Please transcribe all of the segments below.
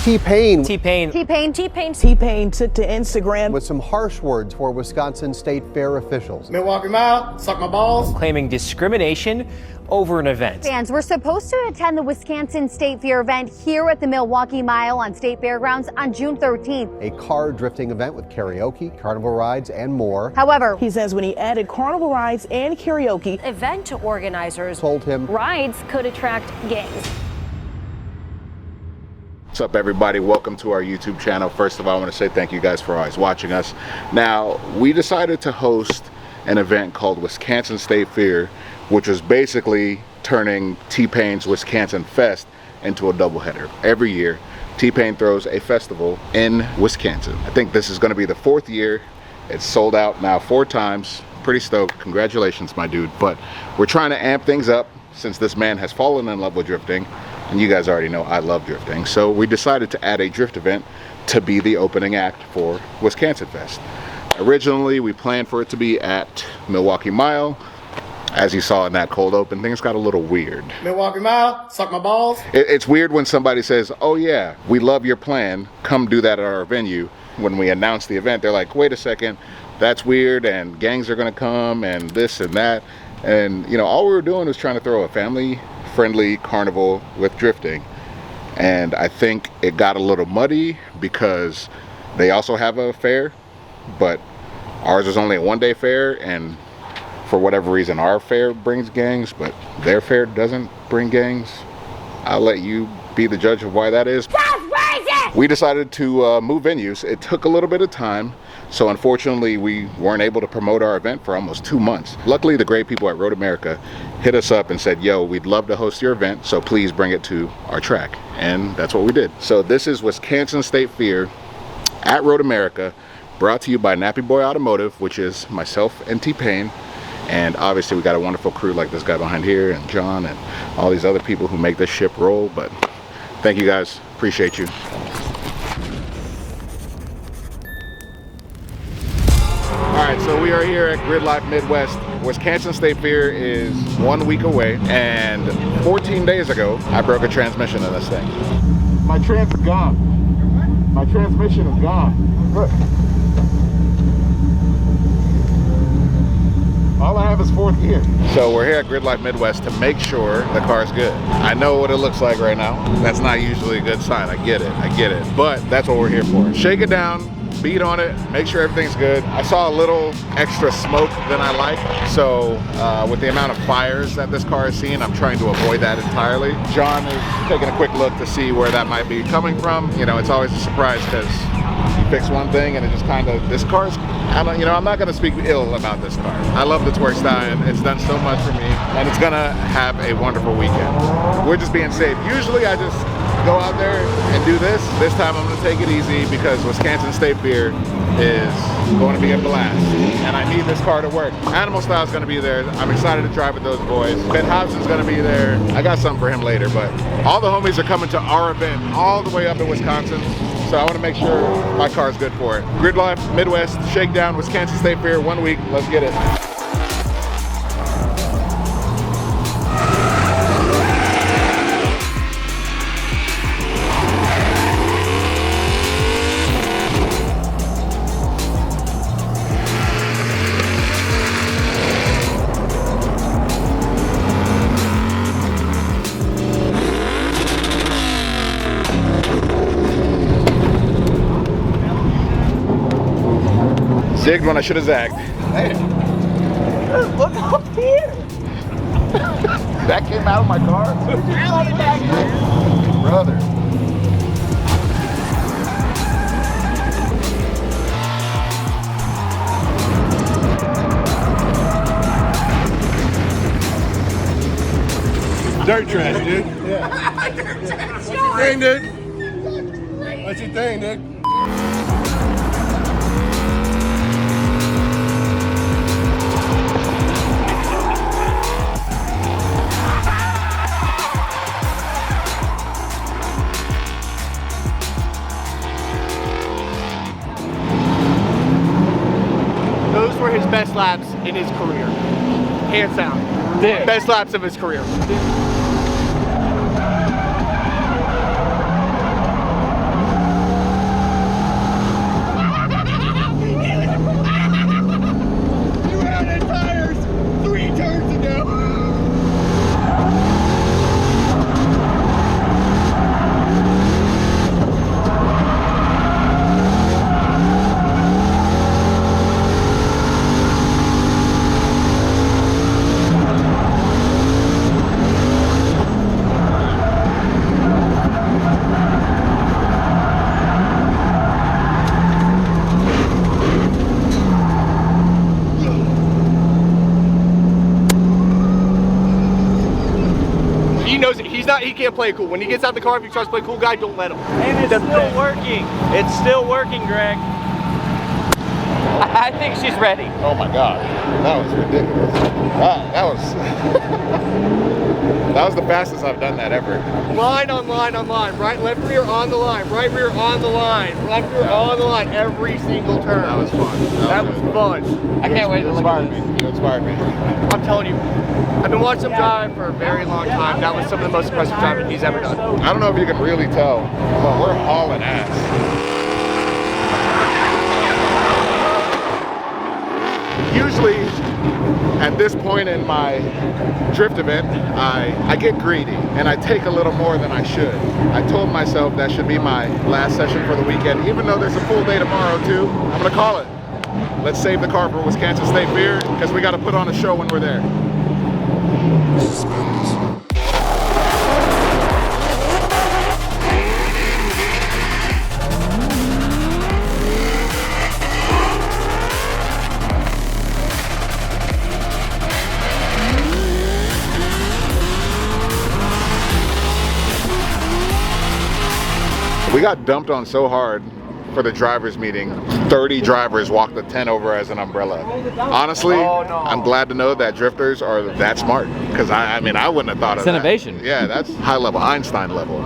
T-Pain. T-Pain. T-Pain. T-Pain. T-Pain took to Instagram with some harsh words for Wisconsin State Fair officials. Milwaukee Mile, suck my balls. Claiming discrimination over an event. Fans were supposed to attend the Wiscansin State Fear event here at the Milwaukee Mile on State Fairgrounds on June 13th. A car drifting event with karaoke, carnival rides, and more. However, he says when he added carnival rides and karaoke, event organizers told him rides could attract gangs. What's up, everybody? Welcome to our YouTube channel. First of all, I want to say thank you guys for always watching us. Now, we decided to host an event called Wiscansin State Fear, which was basically turning T-Pain's Wiscansin Fest into a doubleheader. Every year, T-Pain throws a festival in Wisconsin. I think this is going to be the 4th year. It's sold out now 4 times. Pretty stoked. Congratulations, my dude. But we're trying to amp things up since this man has fallen in love with drifting. And you guys already know I love drifting. So we decided to add a drift event to be the opening act for Wiscansin Fest. Originally, we planned for it to be at Milwaukee Mile. As you saw in that cold open, things got a little weird. Milwaukee Mile, suck my balls. It's weird when somebody says, oh yeah, we love your plan, come do that at our venue. When we announce the event, they're like, wait a second, that's weird, and gangs are gonna come, and this and that. And you know, all we were doing was trying to throw a family-friendly carnival with drifting. And I think it got a little muddy because they also have a fair, but ours is only a 1-day fair, and for whatever reason our fair brings gangs, but their fair doesn't bring gangs. I'll let you be the judge of why that is. We decided to move venues. It took a little bit of time, so unfortunately we weren't able to promote our event for almost 2 months. Luckily, the great people at Road America hit us up and said, yo, we'd love to host your event, so please bring it to our track. And that's what we did. So this is Wiscansin State Fear at Road America, brought to you by Nappy Boy Automotive, which is myself and T-Pain. And obviously we got a wonderful crew like this guy behind here, and John, and all these other people who make this ship roll. But thank you guys, appreciate you. Alright, so we are here at Grid Life Midwest. Wiscansin State Fear is 1 week away, and 14 days ago I broke a transmission in this thing. My trans is gone. My transmission is gone. Look. All I have is 4th gear. So we're here at Grid Life Midwest to make sure the car's good. I know what it looks like right now. That's not usually a good sign. I get it. But that's what we're here for. Shake it down, beat on it, make sure everything's good. I saw a little extra smoke than I like. So with the amount of fires that this car has seen, I'm trying to avoid that entirely. John is taking a quick look to see where that might be coming from. You know, it's always a surprise because you fix one thing and it just kind of, this car's, I'm not going to speak ill about this car. I love the twerk style. It's done so much for me, and it's going to have a wonderful weekend. We're just being safe. Usually I just go out there and do this. This time I'm going to take it easy because Wiscansin State Fear is going to be a blast, and I need this car to work. Animal Style is going to be there. I'm excited to drive with those boys. Ben Hobson's going to be there. I got something for him later, but all the homies are coming to our event all the way up in Wisconsin. So I want to make sure my car's good for it. Grid Life, Midwest, Shakedown, Wiscansin State Fair, 1 week. Let's get it. Zigged when I should have zagged. hey, look up here. That came out of my car? Brother. Dirt trash, dude. Yeah. What's your thing, dude? What's your thing, dude? Those were his best laps in his career. Hands down. Best laps of his career. he can't play cool. When he gets out the car, if he starts playing cool guy, don't let him. And it's still working. It's still working, Greg. I think she's ready. Oh my God, that was ridiculous. That was that was the fastest I've done that ever. Line on line on line. Right, left rear on the line. Right rear on the line. Left rear on the line. Every single turn. That was fun. That was fun. I can't wait to look at this. You inspired me. I'm telling you, I've been watching him drive for a very long time. That was some of the most impressive driving he's ever done. I don't know if you can really tell, but we're hauling ass. Usually, at this point in my drift event, I get greedy and I take a little more than I should. I told myself that should be my last session for the weekend, even though there's a full day tomorrow too. I'm gonna call it. Let's save the car for Wiscansin State Fear, because we gotta put on a show when we're there. We got dumped on so hard for the drivers meeting. 30 drivers walked the 10 over as an umbrella. Honestly, I'm glad to know that drifters are that smart, because I mean, I wouldn't have thought of that. It's innovation. Yeah, that's high level, Einstein level.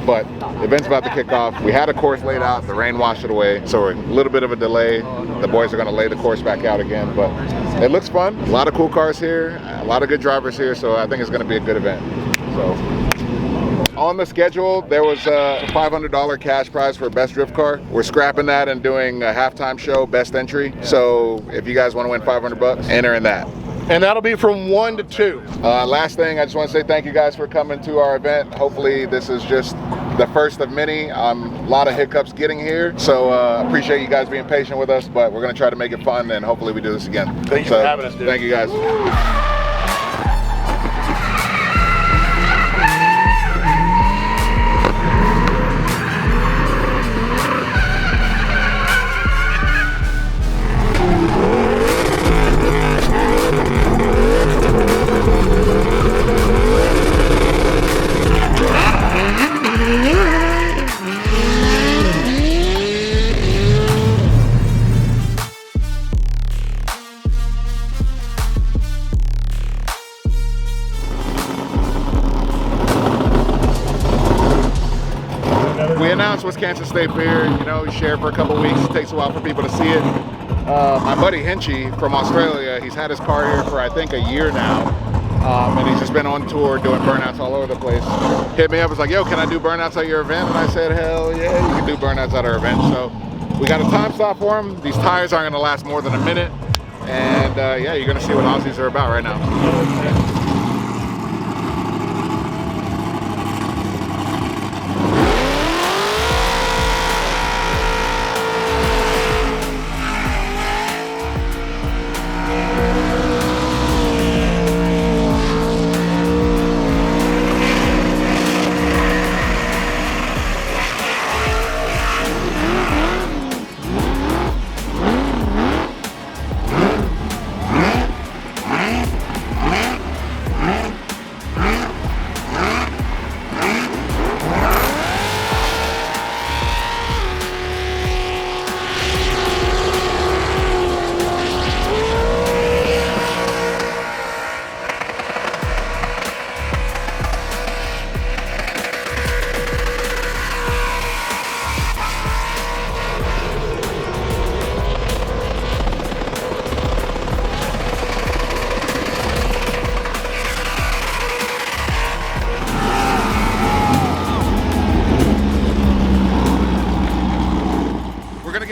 But the event's about to kick off. We had a course laid out, the rain washed it away, so we're a little bit of a delay. The boys are gonna lay the course back out again, but it looks fun. A lot of cool cars here, a lot of good drivers here, so I think it's gonna be a good event. So. On the schedule, there was a $500 cash prize for best drift car. We're scrapping that and doing a halftime show, best entry. So if you guys want to win 500 bucks, enter in that. And that'll be from 1 to 2. Last thing, I just want to say thank you guys for coming to our event. Hopefully this is just the first of many. A lot of hiccups getting here. So appreciate you guys being patient with us, but we're going to try to make it fun, and hopefully we do this again. Thank you for having us, dude. Thank you guys. We announced Wiscansin State Fear, you know, share for a couple weeks. It takes a while for people to see it. My buddy Henchy from Australia, he's had his car here for I think a year now. And he's just been on tour doing burnouts all over the place. Hit me up, was like, yo, can I do burnouts at your event? And I said, hell yeah, you can do burnouts at our event. So we got a time slot for him. These tires aren't gonna last more than a minute. And yeah, you're gonna see what Aussies are about right now.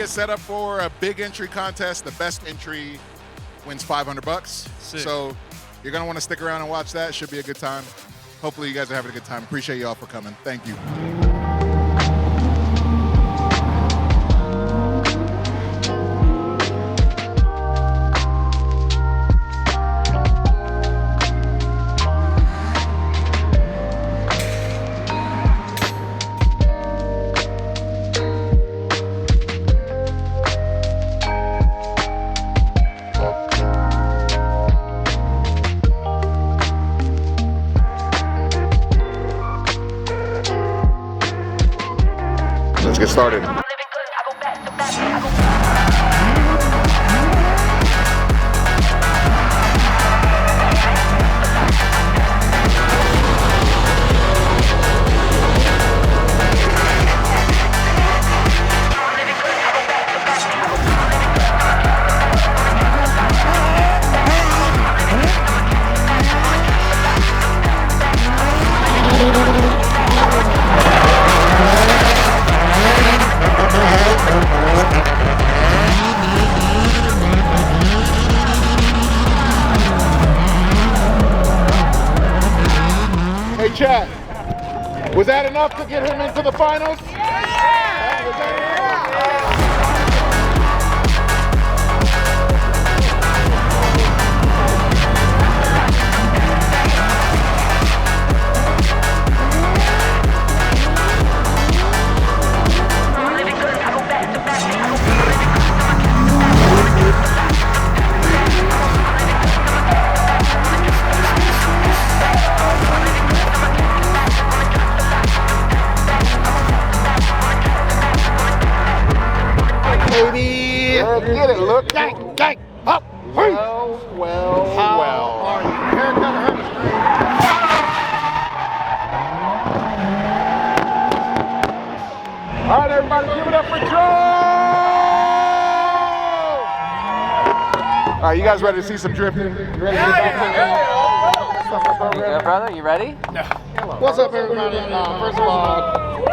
Set up for a big entry contest. The best entry wins 500 bucks. Sick. So you're gonna want to stick around and watch that. It should be a good time. Hopefully you guys are having a good time. Appreciate you all for coming. Thank you. Let's get started. Hey chat, was that enough to get him into the finals? Yeah! Was that enough? Baby! Get it, look. Gang, gang, up. Well. All right, everybody, give it up for Joe! All right, you guys ready to see some drifting? You ready to get back to Yeah, brother, you ready? What's up, everybody? First of all,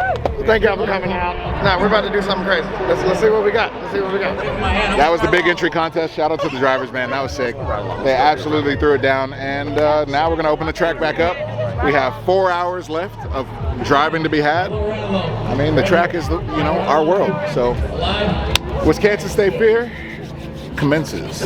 thank y'all for coming out. Now we're about to do something crazy. Let's see what we got. That was the big entry contest. Shout out to the drivers, man. That was sick. They absolutely threw it down. And now we're going to open the track back up. We have 4 hours left of driving to be had. I mean, the track is, our world. So, Wiscansin State Fear commences.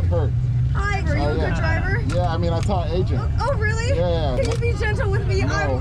Hert. Hi, are you a good driver? Yeah, I mean, I taught agent. Oh, really? Yeah. Can you be gentle with me? No.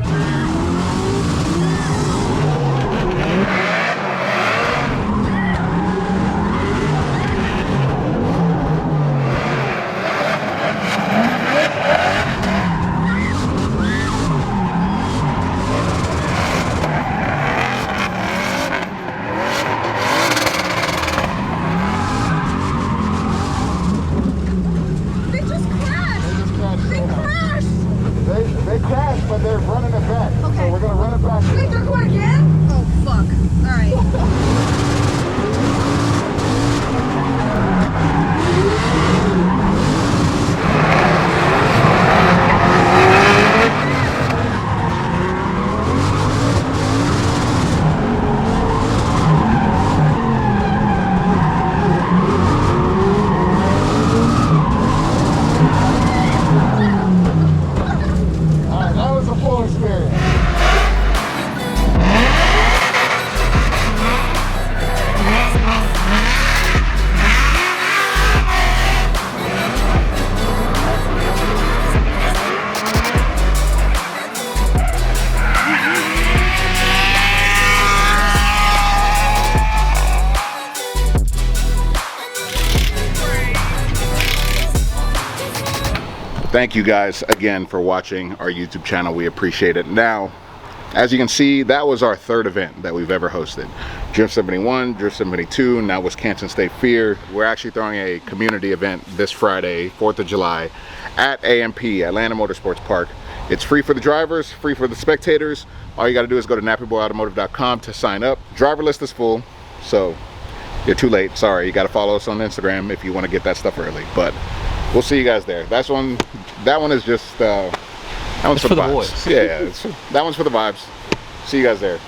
They crashed, but they're running it back. Okay. So we're going to run it back. Wait, they're going again? Oh, fuck. All right. Thank you guys again for watching our YouTube channel. We appreciate it. Now, as you can see, that was our third event that we've ever hosted. Drift 71, Drift 72, now Wiscansin State Fear. We're actually throwing a community event this Friday, 4th of July, at AMP, Atlanta Motorsports Park. It's free for the drivers, free for the spectators. All you gotta do is go to nappyboyautomotive.com to sign up. Driver list is full, so you're too late. Sorry, you gotta follow us on Instagram if you wanna get that stuff early. But we'll see you guys there. That one is just, that one's for the boys. Yeah, that one's for the vibes. See you guys there.